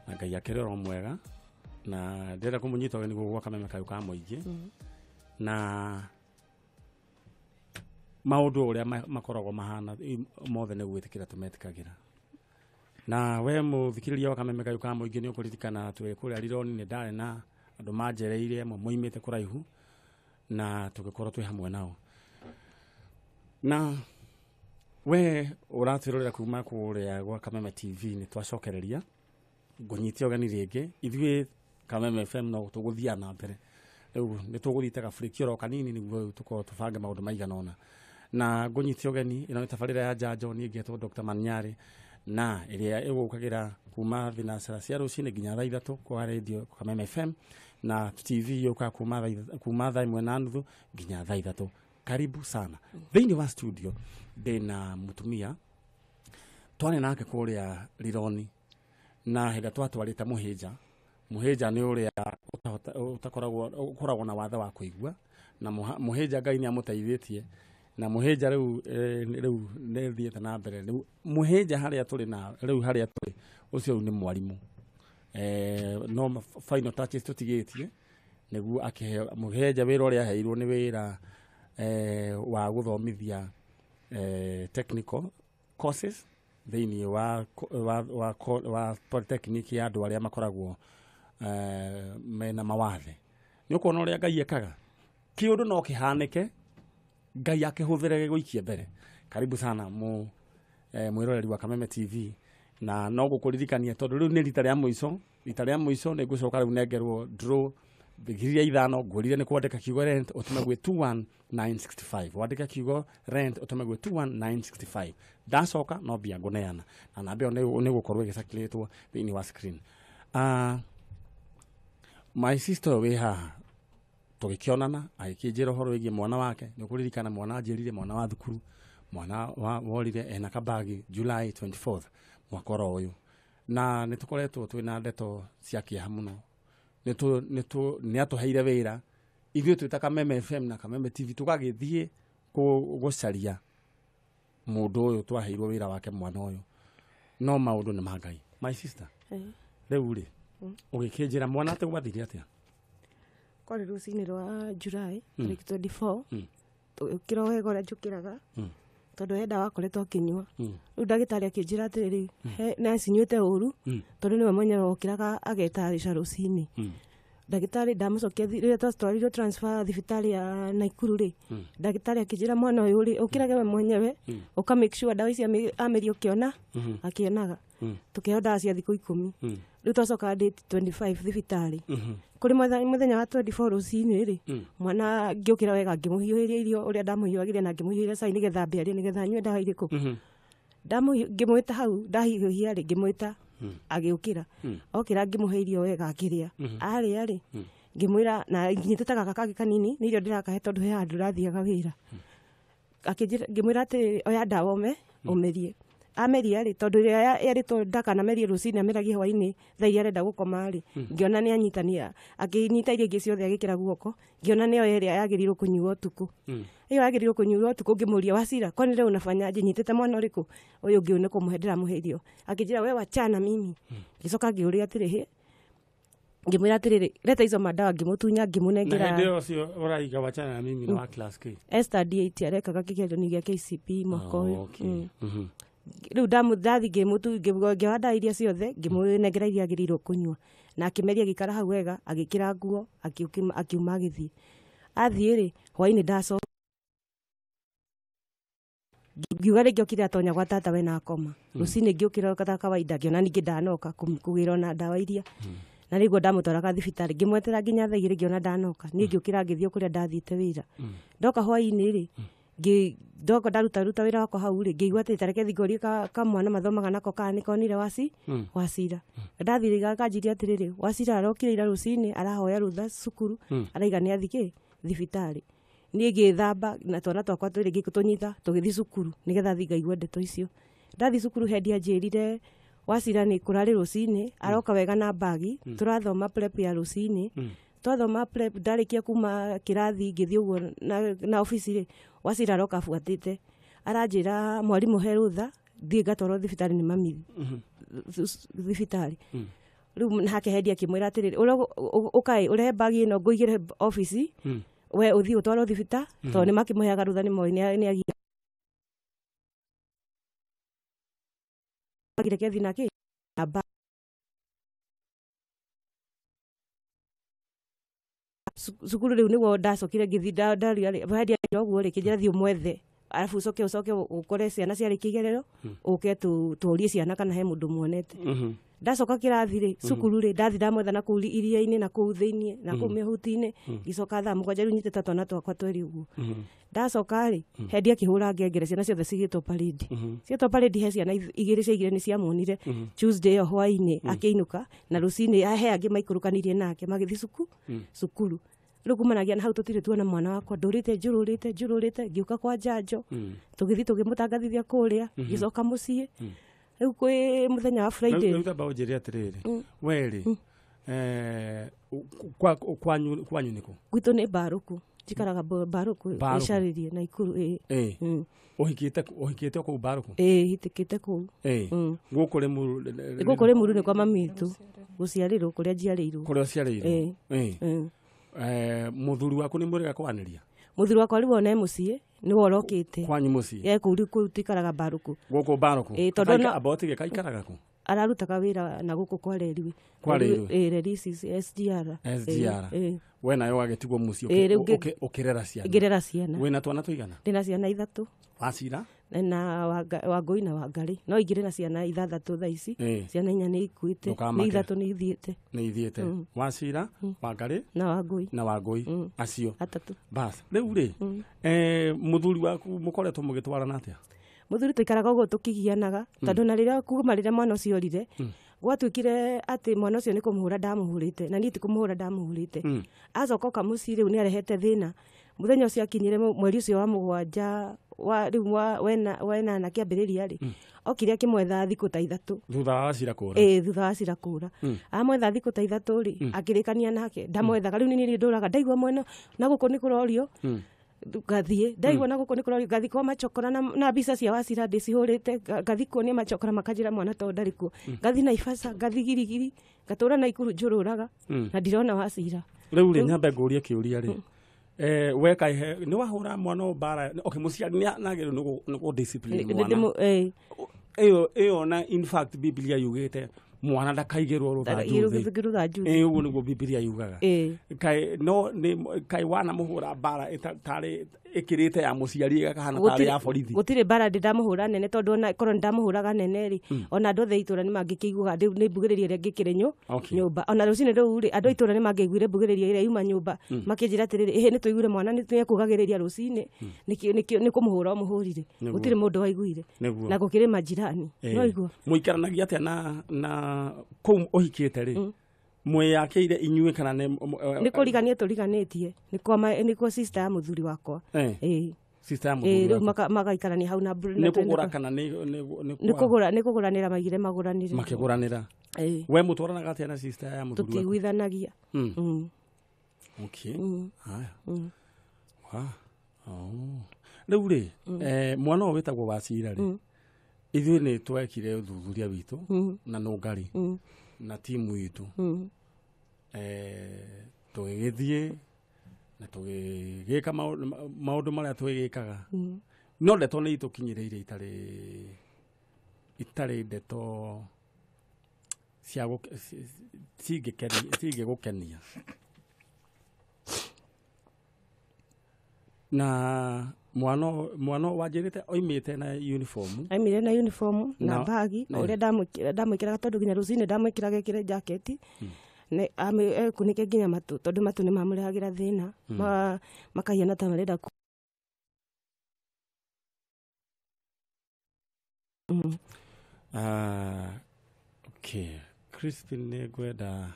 na ngai akerero mwega na ndera kumunyita we niguo gwaka meme kayo ka muingi na maundu uria makoragwo mahana mothe ne gwitikira tumetikagira na we muthikiriria wa kameme kayo ka muingi ni ukuririkana twe kuria rironi ni ndare na andu manjereire moimite kuraihu na tugikorwo twi hamwe nao na we uratirorera kuma kuria gwa Kameme TV ni twacokereria ngunyite ogani ringi ithwe Kameme FM no tuguthia na mbere riu ni tuguthitega frikiro kanini niguo tuko tubanga maundu maiganona na ngunyite ogani ino tabarira ya Njanjo ni ngetwo Dr. Manyari na iria igukagira kuma thinasara cia rucini nginya thaa 3 kwa radio Kameme FM na TV yoka kuma thaa 1:30 nginya thaa 3. Karibu sana. Thini wa studio ndina mutumia twane nake kuria rironi na heda twatwarita muhija ni uria utakoragwo na watha wa kuigua na muhija ngai ni amutaithitie na muhija riu ne thiete na mbere muhija haria tuli na riu haria tuli ucio ni mwarimu no final touches tutigitie niguo akihe muhija wira uria heirwo ni wira wa guthomithia technical courses thini wa polytechnic ya andu aria makoragwo mena mawathe ni ukona uria ngai ekaga kiundu no kihanike ngai akihuthere guikia mbere. Karibu sana mwiroreri wa Kameme TV na no gukuririkania tondu riu ni rita ria muico ni gucoka riu nengerwo draw bigiria ithano ngurire ni kwandika kiugo rent utumegwe 21965 wandika kiugo rent utumegwe 21965 ndacoka no bia nguneana na nambe ni gukorwo igisakletwo thini wa screen. My sister we ha tugikionana aikijira horo wigi mwana wake ni kuririkana mwana ajirire mwana wa thukuru mwana worire ena kabagi July 24th mwaka uyu na nitukoretwo twina ndeto cia kia muno ni atuheire wira ithuĩ twita Kameme FM na Kameme TV tukagithie gucaria mundu uyu twaheirwo wira wake mwana uyu no maundu ni magai. My sister riu ri ugikinjira mwana ate gwathire atia kori rucini rwa July 24 ukira wega ria njukiraga tondu henda wakoretwo akinyua riu ndagitari akinjira atiriri na cinyuite uru tondu niwe mwenyewe ukiraga agetarisha rucini ndagitari ndamucokia riria twatwarirwo transfer thibitari ya Naikuru ri ndagitari akinjira mwana uyu ri ukirage we mwenyewe uka make sure dawa ici amerio kiona akionaga tukeo dawa cia thiku 10 riu twacoka date 25 thibitari kuri muthenya wa 24 rucini ri mwana ngiukira wega ngimuhiuhiria irio uria ndamuhiuhagire na ngimuhiuhiria cai nigetha mbiari nigetha nyue dawa iriku ngimwita hau ndahiuhia ri ngimwita agiukira okira ngimuhe irio wega akiria ari ngimwira na nginyitete gaka kagi kanini ni irio ndirakahe tondu he handu rathiaga wira akijira ngimwira ati oya dawa umerie ameria ri tondu ria yari to ndakana merie rucini ameragie hwaini thai arenda gukoma ri ngiona ni anyitania akinyita irio ingi ciothe agikira guoko ngiona ni yo ria yagirirwo kunyuo tuku iyo yagirirwo kunyuo tuku ngimuria wasira kwani leo unafanya aje nyitete mwana uriku uyu ngi une kumuhendera muherio akijira we wachana mimi gicoka ngiuria atirihi ngimwira atiriri leta hizo madawa ngimutunya ngimunengera ndio cio uraiga wachana na mimi na class K STD8 arekaga kigendo ni gia KCP mwaka uyu riu ndamudathi ngimutu ngihanda iria ciothe ngimunengera iria agirirwo kunyua na akimeria gikara hau wega agikira nguo akiuma agithii athii ri hwaini ndaco ngiuga ringi okire atonya gwa tata we na akoma rucini ngiukira kata kawaida ngiona ningi ndanoka kuwira na dawa iria na niguo ndamutwaraga thibitari ngimwetera nginya thaa 2 ngiona ndanoka ni ngiukira ngithio kuria ndathite wira ndoka hwaini ri ndoka ndaruta wira wako hau ri ngigwa ati tareke thigori ka mwana mathomaga nako kana konire wasira ndathiriga kanjiria atiriri wasira arokire ira rucini arahoya rutha cukuru araiga ni athike thibitari ni ngithamba na twana twakwa twiri ngikutunyita tugithi cukuru nigetha thiga igwe ndeto icio ndathi cukuru hendi anjirire wasira ni kurari rucini aroka wega na bagi turathoma prep ya rucini twathoma prep ndarikia kuma kirathi ngithii uguo na ofisi ri wasira aroka afuatite aranjira mwarimu herutha thie ngatwarwo thibitari ni mami thibitari riu nake hendia kimwira atiriri ukai urehe bagi ino nguigire office we uthii utwaro thibita to ni makimuheaga rutha ni moi ni agi agire kethi nake aba sukuru riu niguo ndacokire ngithi ndaria hendia njoguo ri kinjira thiu mwethe arafu ucoke ukore ciana ciarä kä igerero uke tuorie ciana kana he mundu muonete ndacoka kirathi ri cukuru ri ndathi ndamwetha na kuu iria-inĩ na kuu thĩinĩ na kuu mĩhuti-inĩ ngicoka thaa mũgwanja rĩu nyitĩte twana twakwa tweri ũguo ndacoka ri hendia akĩhũra ngengere ciana ciothe cigĩtwo parade cietwo parade he ciana igĩrĩ cia igĩrĩ nĩ ciamuonire Tuesday ĩyo hwaĩ-inĩ akĩinũka na rũcinĩ he angĩ maikũrũkanirie nake magĩthiĩ cukuru rĩu kumanagia na hau tũtirĩ tuona mwana wakwa ndũrĩte njũrũrĩte ngiũka kwa Njanjo tũgĩthiĩ tũgĩmũtangathithia kũrĩa ngĩcoka mũciĩ rĩu kwĩ mũthenya wa Friday rĩu tamba ũnjĩre atĩrĩrĩ werĩ kwanyu nĩkũ gwitũ nĩ Mbarũkũ njikaraga Mbarũkũ ĩcarĩrie na Ikuru ũhikĩte kũu Mbarũkũ hitĩkĩte kũu gũkũ rĩ Muru nĩ kwa mami witũ gũciarĩrwo kũrĩa njiarĩirwo muthuri waku nĩ mũrega kwanĩria muthuri wakwa rĩu ona mũciĩ nĩ worokĩte kwanyu mũciĩ kũu tikaraga Mbarũkũ gũkũ Mbarũkũ tondũ abotige kaikaraga kũ ararutaga wĩra na gũkũ kwa reri reri SGR we nayo wagĩtigwo mũciĩ ũkĩrera ciana wĩna twana tũigana ndĩna ciana 3 wacira na Wangũi na Wangarĩ no ingĩrĩ na ciana 6 thaa ici ciana 4 nĩ ikuĩte nĩ 3 nĩ ithiĩte wacira Wangarĩ na Wangũi acio 3 bas rĩu rĩ mũthuri waku mũkoretwo mũgĩtwarana atĩa muthuri tuikaraga ũguo tukigianaga tondũ na rĩrĩa kuma rĩrĩa mwana ũcio orire gwatuĩkire atĩ mwana ũcio nĩ kũmũhũra ndamũhũrĩte na niĩ ti kũmũhũra ndamũhũrĩte acoka oka mũciĩ rĩu nĩ arehete thĩna muthenya ũcio akinyire mweri ũcio wa 7 wena na kĩambĩrĩria rĩ okire akĩmwetha thikũ ta 3 thutha wa cira kũra amwetha thikũ ta 3 rĩ akĩrĩkania nake ndamwethaga rĩu nĩ ndũraga ndaigua mwena na gũkũ nĩ kũrorio gathiĩ ndaigua na gũkũ nĩ kũrorio gathi kwa macokora na mbica cia Wacira ndĩcihũrĩte gathi kuonia macokora makanjĩra mwana to ndarĩ kuo gathi Naivasha gathi Girigiri gatũra na Ikuru njũrũraga na ndirona Wacira rĩu rĩ nyambe ngũrie kĩũria rĩ weka nĩ wahũra mwana mbara mũciari nagĩrĩirwo nĩ gũ-discipline mwana ĩyo na in fact Biblia yugĩte mwana ndakaigĩrwo rũthanju ũguo nĩguo Biblia yugaga kaĩ wana mũhũra mbara ĩtarĩ ĩkĩrĩte ya mũciari ĩgakahana tarĩ ya borithi gũtirĩ mbara ndamũhũra nene tondũ ona korwo ndamũhũraga nene rĩ ona andũ othe itũra nĩ mangĩkĩiguaga nĩ mbugĩrĩria ĩrĩa ngĩkĩrĩ nyũmba ona rũcinĩ rũu rĩ andũ itũra nĩ mangĩiguire mbugĩrĩria ĩrĩa yuma nyũmba makĩnjĩra atĩrĩrĩ nĩ tũiguire mwana nĩ ekũgagĩrĩria rũcinĩ nĩ kũmũhũra mũhũrire gũtirĩ mũndũ waiguire na gũkĩrĩ majirani no igua mũikaranagia atĩa na kũu ũhikĩte rĩ mwĩyakĩire inyuĩ kana nĩ kũrigania tũriganĩtie nĩkuo sister ya mũthuri wakwa sister ya mũthuri rĩu magaikarania hau na nĩ kũgũra kana nĩ kũgũranĩra magire magũranĩre makĩgũranĩra we mũtwaranaga atĩa na sister ya mũthuri wakwa tũtiguithanagia okay haya rĩu rĩ mwana ũyũ wĩtagwo Wacira rĩ ithuĩ nĩ twekire ũthuthuria witũ na nũngari na timu itũ tũgĩgĩthiĩ na tũgĩgĩka maũndũ marĩa twĩgĩkaga no ndeto nĩ itũkinyĩrĩire itarĩ ndeto cingĩgũkenia na mwana wanjĩrĩte oimĩte na uniform na bagi ũrĩa ndamwĩkĩraga tondũ nginya rũcinĩ ndamwĩkĩraga ekĩre jaketi ekunĩke nginya matũ tondũ matũ nĩ mamũrehagĩra thĩna makahiana ta marenda Crispin nĩ ngwenda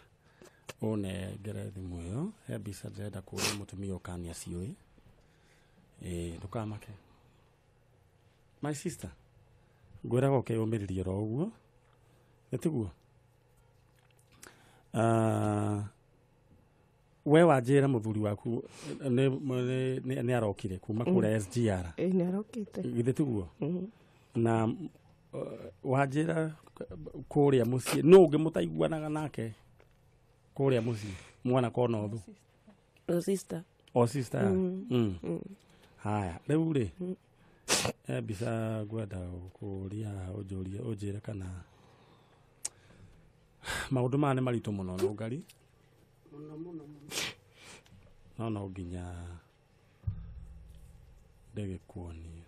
ũnengere thimũ ĩyo he mbica ndĩrenda kũria mũtumia ũkania ciũĩ ndukamake my sister ngwĩraga ũkĩyũmĩrĩria ro ũguo nĩtiguo we wanjĩra mũthuri waku nĩ arokire kuma kũrĩa SGR nĩ arokĩte githĩ tiguo na wanjira kuria mucii no ungi mutaiguanaga nake kuria mucii mwana kona uthu sister haya riu ri bisa gwenda kuria unjire kana maundu mane maritu muno no ngari no nginya ndege kuoni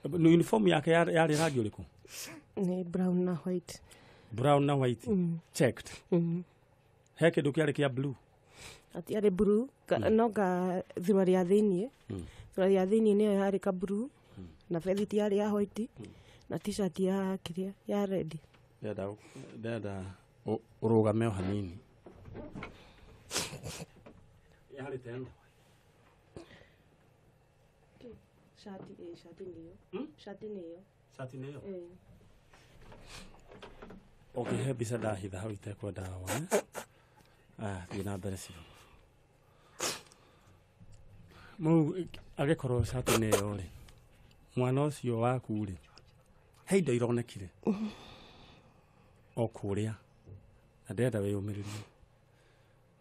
no uniform yake yari rangi uriku ni brown na white checked he kindu kiari kia blue atiari blue no ga thurari ya thiini thurari ya thiini ni yari ka blue na velvet yari ya white na t-shirt ya kiria ya red dada urugame o hanini yari tena shati niyo okay he bisa ndahitha hau itekwenda wone thiĩ na mbere biũ mũu agĩkorwo shati nĩyo rĩ mwana ũcio waku rĩ he indo ironekire o kũrĩa na ndĩrenda wĩyũmĩrĩrie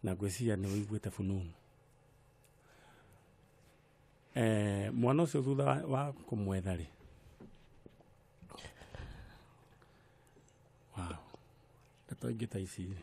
na ngwĩciria nĩ wĩiguĩte fununu mwana ũcio thutha wa kũmwetha rĩ ndeto ingĩ ta ici rĩ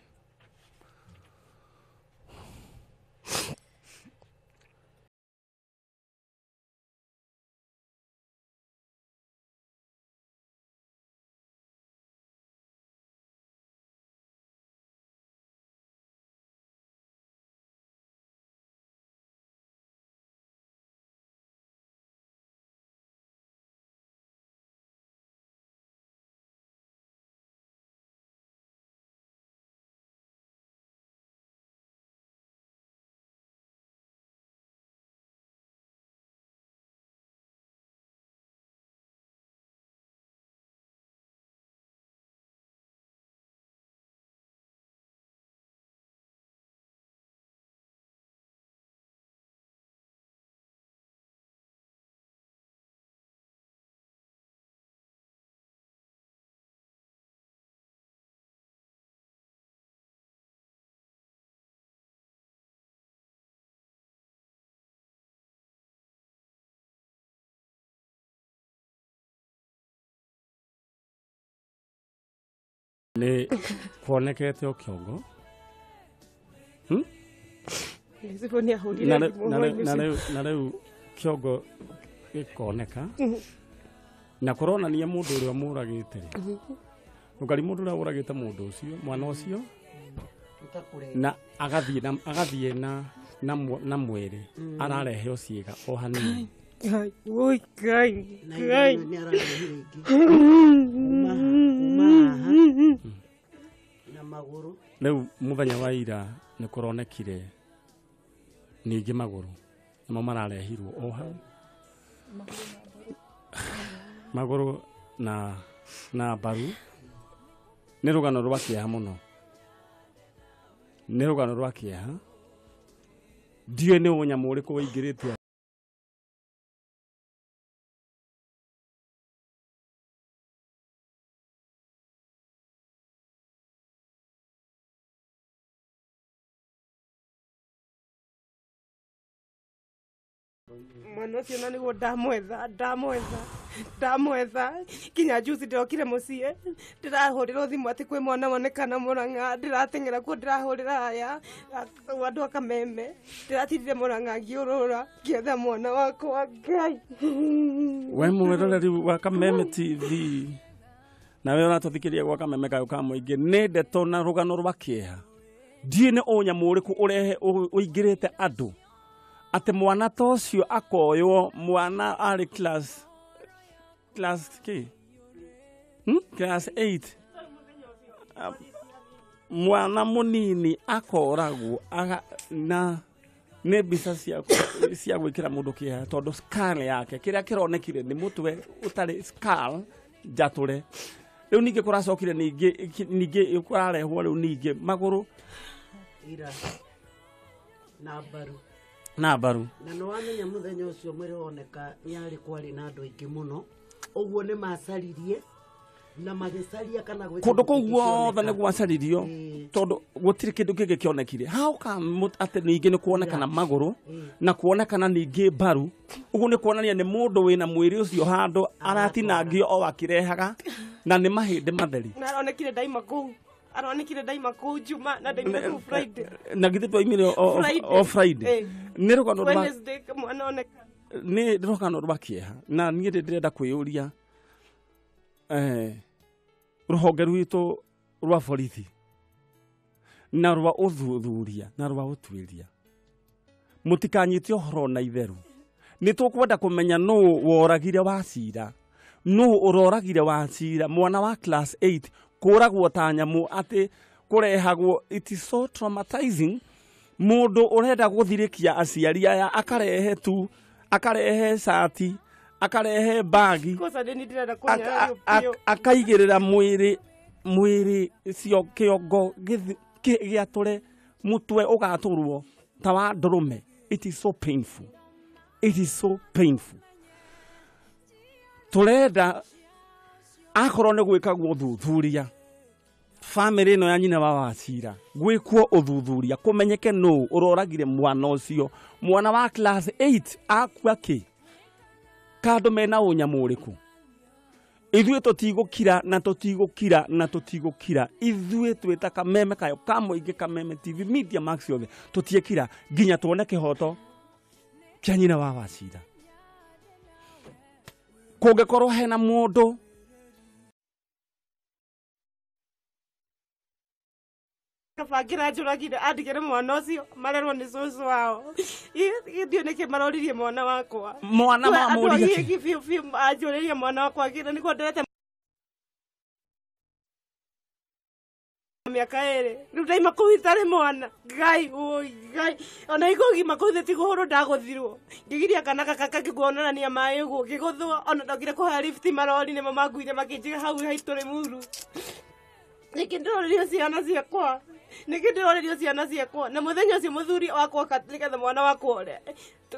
nĩ kuonekete o kĩongo na rĩu kĩongo gĩkoneka na kũronania mũndũ ũrĩa mũragĩte rĩ ũkari mũndũ ũrĩa ũragĩte mũndũ ũcio mwana ũcio na agathiĩ na mwĩrĩ ararehe o ciĩga o hanini oi Ngai rĩu mũthenya wa ira nĩ kũronekire ningĩ magũrũ namo mararehirwo o hau magũrũ na mbaru nĩ rũgano rwa kĩeha mũno nĩ rũgano rwa kĩeha ndiũĩ nĩ ũnyamũ ũrĩkũ wĩingĩrĩte mwana ũcio na nĩguo ndamwetha kinya juzi ndĩrokire mũciĩ ndĩrahũrĩrwo thimũ atĩ kwĩ mwana wonekana Mũrang'a ndĩrateng'era kuo ndĩrahũrĩra aya andũ a Kameme ndĩratindire Mũrang'a ngĩũrũra ngĩetha mwana wakwa Ngai we mwĩroreri wa Kameme TV nawe ũratũthikĩria gwa Kameme kayũ ka mũingĩ nĩ ndeto na rũgano rwa kĩeha ndiũĩ nĩ ũnyamũ ũrĩkũ ũrehe ũingĩrĩte andũ ate mwana tocio akoywo mwana ari class k class 8 mwana munini akoragwo na nĩ mbica cia gwĩkĩra mũndũ kĩeha tondũ skull yake kĩrĩa kĩronekire nĩ mũtwe ũtarĩ skull njatũre rĩu ningĩ kũracokire ningĩ kũrarehwo rĩu ningĩ magũrũ ira na mbaru na baru na no wamenya muthenya ucio mwire woneka nyari kwari na andu aingi muno uguo ni macaririe na magicaria kana gwika kundu kou guothe nĩ gwacaririo tondu gutiri kindu kingi kionekire how come ati ningi ni kuonekana maguru na kuonekana ningi baru uguo ni kuonania ni mundu wina mwiri ucio handu aratinangio o akirehaga na ni mahindi matheri na aronekire daima kou juma na daima kou Friday na githe twaimire o Friday ni rugano rwa Wednesday mwana oneka ni rugano rwa kieha na niĩ ndirenda kwĩyũria ruhonge rwitũ rwa borithi na rwa uthuthuria na rwa utuĩria mutikanyite ũhoro na itheru nĩ tũkwenda kũmenya nũ woragire Wachira nũ ũroragire Wachira mwana wa class 8 kũragwo ta nyamũ atĩ kũrehagwo it is so traumatizing mũndũ ũrenda gũthirĩkia aciari aya akarehe shati akarehe bagi akaigĩrĩra mwĩrĩ cio kĩongo gĩatũre mũtwe ũgatũrwo ta wa ndũrũme. It is so painful. It is so painful. Tũrenda akorwo nĩ gwĩkagwo ũthuthuria family ĩno ya nyina wa Wachira gwĩkwo ũthuthuria kũmenyeke nũ ũroragire mwana ũcio mwana wa class 8 akua kĩ kando mena ũnyamũrĩku. Ithuĩ tũtigũkira na tũtigũkira na tũtigũkira ithuĩ twĩta kameme kayo kamũingĩ kameme TV Media Max yothe tũtiekira nginya tuone kĩhoto kĩa nyina wa Wachira. Kũngĩkorwo hena mũndũ kabangira njuragire andigire mwana ucio marerwo ni cucu wao githio niki maroririe mwana wakwa mwana mamuririe ki anjuririe mwana wakwa gira niko nderete miaka ere rudaima kuitare mwana gai ona ikogi makuthi tiguhuru ndaguthirwo ngigiria kana kaka kiguonania mai uguo giguthwo ona ndogire kuha lift marori ni mamanguire makinjiga hau haitore muru nikindororio ciana ciakwa na muthenya ucio muthuri wakwa nigetha mwana wakwa ore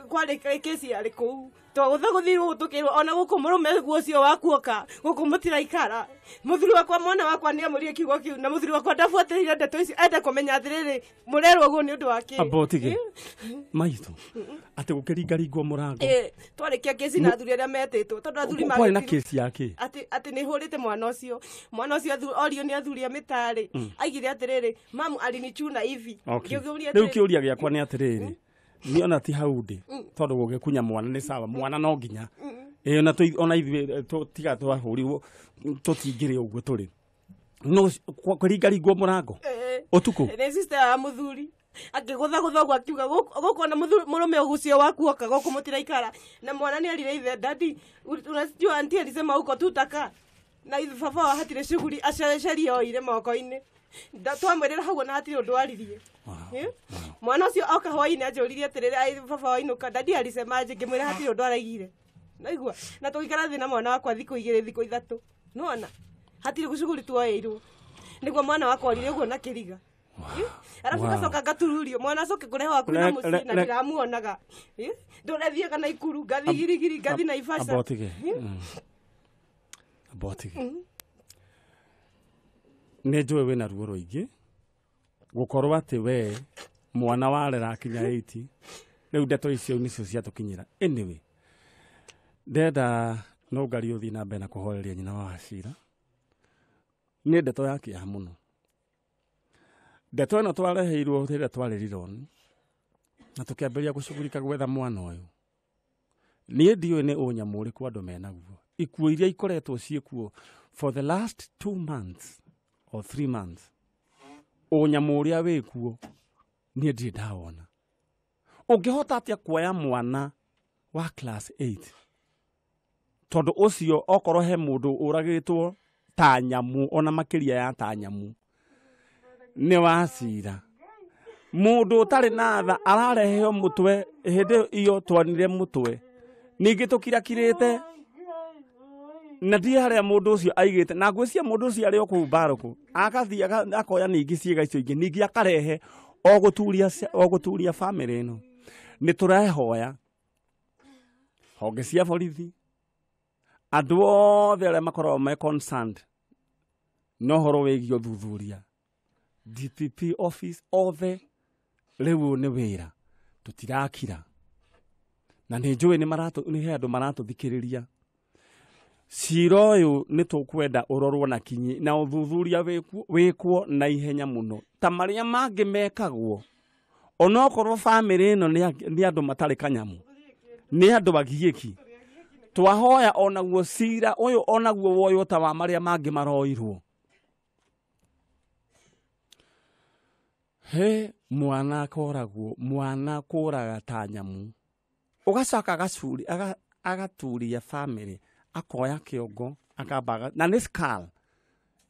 kwari kesi ari kuu twagutha guthirwo tukirwo ona guku murume gucio wakuoka guku mutiraikara muthuri wakwa mwana wakwa ni amurie kiugo kiu na muthuri wakwa ndabuatirire ndeto ici enda kumenya atiriri murerwo guo ni undu wake abotige maitu ati gukiringaringwo murango twarikia kesi na athuri aria metitwo tondu athuri ma kwari na kesi yake ati ni hurite mwana ucio orio ni athuri a mitari aigire atiriri mamu alinichuna hivi riu kiuria giakwa ni atiriri niona ti haundi tondu gugikunya mwana ni sawa mwana no nginya ona ithuĩ tiga twahurirwo tutingire uguo turi no kuringaringwo murango utuku ni sister ya muthuri akigutha gutha akiuga gukuona murume ugucio wakuoka guku mutiraikara na mwana ni alire ithe dadi unajua auntie alisema huko tutaka na ithu baba hatire shughuli acaria oire moko-ini twamwirira hau na hatire undu aririe mwana ucio oka hwaini anjuririe atiriri baba wainuka dadi alisema aje ngimwira hatire undu araigire naigua na tugikara thina mwana wakwa thiku 2 thiku 3 nona hatire gushughuli tuoirwo niguo mwana wakwa orire uguo na kiriga arafu gacoka gatururio mwana acoke kureho kwina mucii na ndiramuonaga ndurethie kana ikuru ngathi girigiri ngathi na Ivasha abotige nĩ njũĩ wĩna ruo rũingĩ gũkorwo atĩ we mwana warera akinya 8 rĩu ndeto icio nĩcio ciatũkinyĩra anyway ndenda no ngari ũthiĩ na mbere na kũhoreria nyina wa Wachira nĩ ndeto ya kĩeha mũno ndeto ĩno twareheirwo rĩrĩa twarĩ Rironi na tũkĩambĩrĩria gũcugurika gwetha mwana ũyũ niĩ ndiũĩ nĩ ũnyamũ ũrĩkũ andũ menaguo ikuũ iria ikoretwo ciĩkuo for the last 2 months or 3 months ũnyamũ ũrĩa wĩkuo niĩ ndirĩ ndawona ũngĩhota atĩa kuoya mwana wa class 8 tondu ucio okorwo he mundu uragitwo ta nyamu ona makiria ya ta nyamu ni Wachira mundu utari na tha arareheo mutwe hindi iyo twanire mutwe ningi tukirakirite na ndi haria mundu ucio aigite na ngwĩcia mundu ucio ari okuu Baruku akathi akoya ningi ciĩga icio ingi ningi akarehe oguturia family ino nĩ tũrehoya honge cia borithi andũ othe arĩa makoragwo me concerned no horo wĩgiĩ ũthuthuria DPP office othe rĩu nĩ wĩra tũtirakira na nĩ njũĩ nĩ andũ maratũthikĩrĩria cira ũyũ nĩ tũkwenda ũrorwo na kinyi na ũthuthuria wĩkwo na ihenya mũno ta marĩa mangĩ mekagwo onokorwo bamĩrĩ ĩno nĩ andũ matarĩ kanyamu nĩ andũ bagiĩki twahoya onaguo cira ũyũ onaguo woywo ta wa marĩa mangĩ maroirwo he mwana kũraga ta nyamu ũgacoka agaturia bamĩrĩ akoya kĩongo akamba na nĩ skull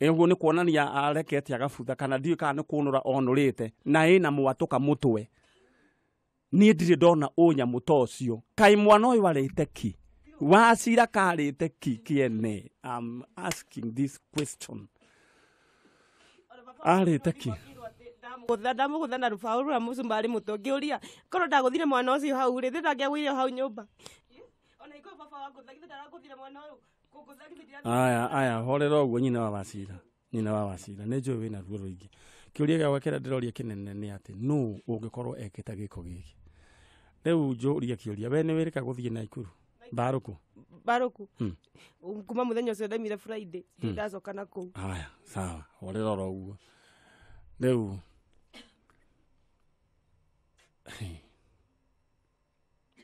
ũguo nĩ kuonania arekete agabutha kana ndiũ kana nĩ kũnũra onũrĩte na ĩna mwatũka mũtwe niĩ ndirĩ ndona ũnyamũ ta ũcio kaĩ mwana ũyũ arĩte ki Wacira karĩte ki kĩene I'm asking this question arĩte ki ndamũgũtha na rũbaũ rũrĩa mũcumarĩ mũtwe ngĩũria korwo ndagũthire mwana ũcio hau rĩ ndangĩagũire hau nyũmba ona iko baba wagũtha githĩ ndagũthire mwana ũyũ aya horera ũguo nyina wa Wacira nĩ njũĩ wĩna ruo rũingĩ kĩũria gĩa gwakĩra ndĩroria kĩnene nĩ atĩ nũ ũngĩkorwo ekĩta gĩko gĩkĩ rĩu njũria kĩũria we nĩ wĩrĩka gũthiĩ Naikuru Baruku kuma mũthenya ũcio ndaimire Friday ndacoka na kũu aya sawa horera ũguo rĩu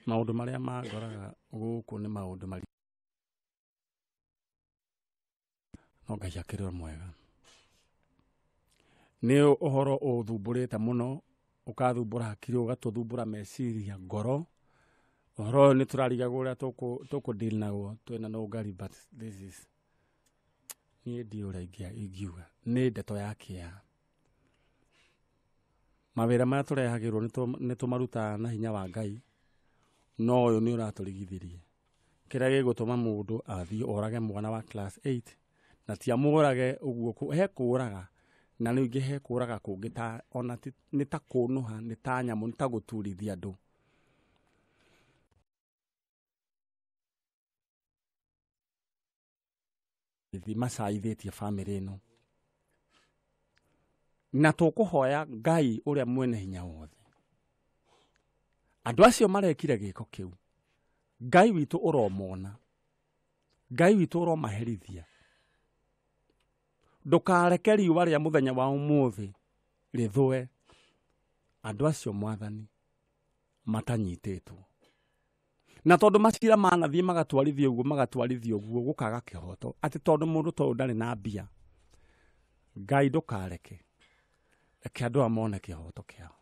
maũndũ marĩa mangoraga gũkũ nĩ maũndũ marĩa no Ngai akĩrĩ mwega nĩ ũhoro ũthumbũrĩte mũno ũkathumbũra hakiri ũgatũthumbũra meciria ngoro ũhoro nĩ tũrarigagwo ũrĩa tũkũdeal naguo twĩna no ngari but this is niĩ ndiũrĩa ingiuga nĩ ndeto ya kĩeha mawĩra maya tũrehagĩrwo nĩ tũmarutaga na hinya wa Ngai no ũyũ nĩ ũratũrigithirie kĩrĩa gĩgũtũma mũndũ athiĩ orage mwana wa class 8 na ti amũrage ũguo he kũraga na rĩu ingĩ he kũraga kũngĩ ta ona nĩ ta kũnũha nĩ ta nyamũ nĩ ta gũturithia andũ macaithĩtie bamĩrĩ ĩno na tũkũhoya Ngai ũrĩa mwene hinya wothe andũ acio marekire gĩko kĩu Ngai witũ ũromona Ngai witũ ũromaherithia ndũkareke riũa rĩa mũthenya wa ũmũthĩ rĩthũe andũ acio mwathani matanyitĩtwo na tondũ macira manathiĩ magatwarithio ũguo gũkaga kĩhoto atĩ tondũ mũndũ tondũ ndarĩ na mbia Ngai ndũkareke reke andũ amone kĩhoto kĩao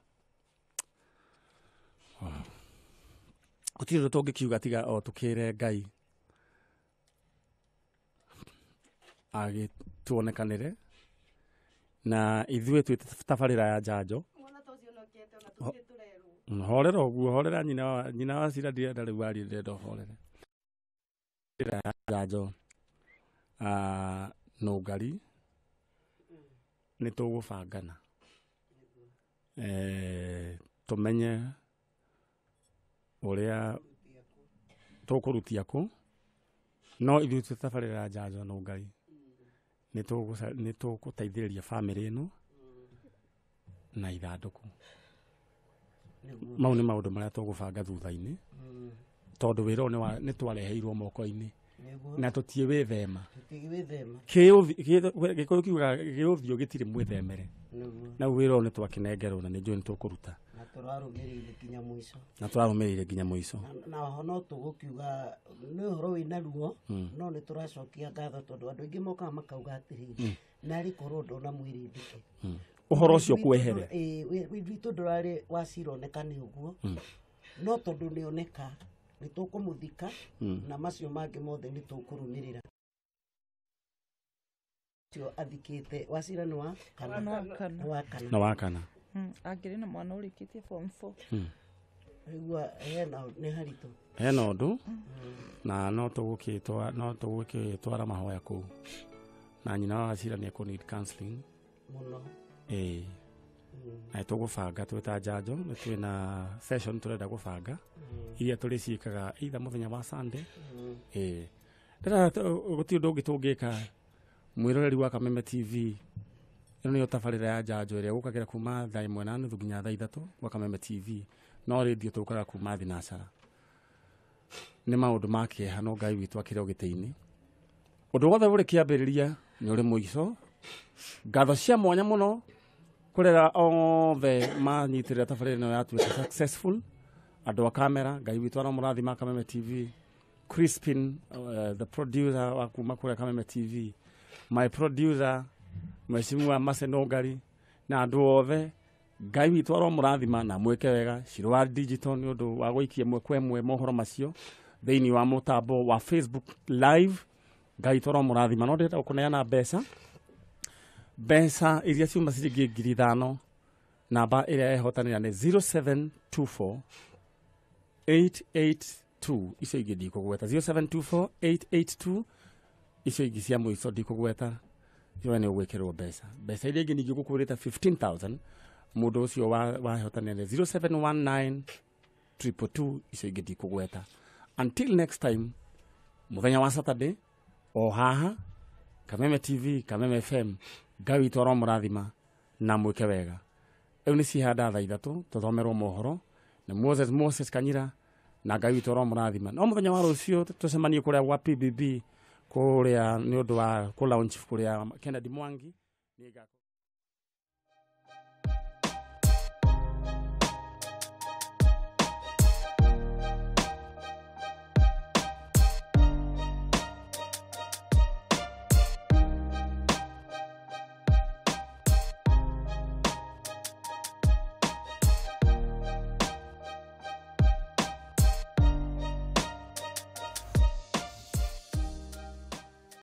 gũtirĩ tũngĩkiuga tiga o tũkĩre Ngai agĩtuonekanĩre na ithuĩ twĩ tabarĩra ya Njanjo horera ũguo horera nyina wa Wacira ndirenda rĩu warie ndĩrenda horere Njanjo Nũngari nĩ tũgũbangana tũmenye ũrĩa tũkũrutia kũ no ithuĩ twĩ tabarĩra ya Njanjo Nũngari nĩ tũgũteithĩrĩria bamĩrĩ ĩno na ithandũkũ mau nĩ maũndũ marĩa tũgũbanga thutha-inĩ tondũ wĩra ũyũ nĩ twareheirwo moko-inĩ na tũtiwĩthema gĩkũyũ kiugaga gĩũthiũ gĩtirĩ mwĩthemere na wĩra ũyũ nĩ twakĩnengerwo na nĩ njũĩ nĩ tũkũruta na tũrarũmĩrĩire nginya mũico na ho no tũgũkiuga nĩ ũhoro wĩna ruo no nĩ tũracokia ngatho tondũ andũ aingĩ mokaga makauga atĩrĩrĩ narĩ korwo ndona mwĩrĩndĩke ũhoro ũcio kwehere witũ ndũrarĩ Wacira onekane ũguo no tondũ nĩ oneka nĩ tũkũmũthika na macio mangĩ mothe nĩ tũkũrũmĩrĩra cio athikĩte Wacira nĩ wa kana angĩrĩ na mwana ũrĩkĩtie form 4 Igua nĩ haritũ hena ũndũ na no tũgũkĩtwara mahoya kũu na nyina wa Wacira nĩ ekũ need counseling mũno na tugubanga twita Njanjo na twina session turenda gubanga iria turiciikaga either muthenya wa Sunday ndira guti undu ungi tungika mwiroreri wa Kameme TV ino niyo tabarira ya Njanjo iria gukagira kuma thaa 1:30 nginya thaa 3 wa Kameme TV no radio tukaga kuma thinacara ni maundu makieha no Ngai witu akire ugitiini undu wothe uri kiambiriria ni uri muico ngatho cia mwanya muno kurera othe manyitirira tabarira ino yatuika successful andu a kamera Ngai witu ara murathima Kameme TV Crispin the producer wa kuma kure Kameme TV my producer Mheshimiwa Masenogari na andu othe Ngai witu ara murathima na mweke wega Shirwa Digital ni undu wa guikia mwekwe mwe mohoro macio thiini wa mutambo wa Facebook live Ngai witu ara murathima no ndenda kuneana mbeca iria ciuma ciringi 5,000 namba iria ehotanira ni 0724 882 icio ingi ndikugweta 0724 882 icio ingi cia mwico ndikugweta yo ni ugwikirwo mbeca iria ingi ningi gukurita 15,000 mundu ucio wahotanira ni 0719 222 icio ingi ndikugweta until next time muthenya wa Saturday o haha Kameme TV Kameme FM Ngai witu ara murathima na mwike wega eu ni cihanda thaa 3 tuthomerwo mohoro na Moses Kanyira na Ngai witu ara murathima no muthenya wa rucio tucemanie kuria gwa PBB kuria ni undu wa ku launch kuria Kennedy Mwangi ni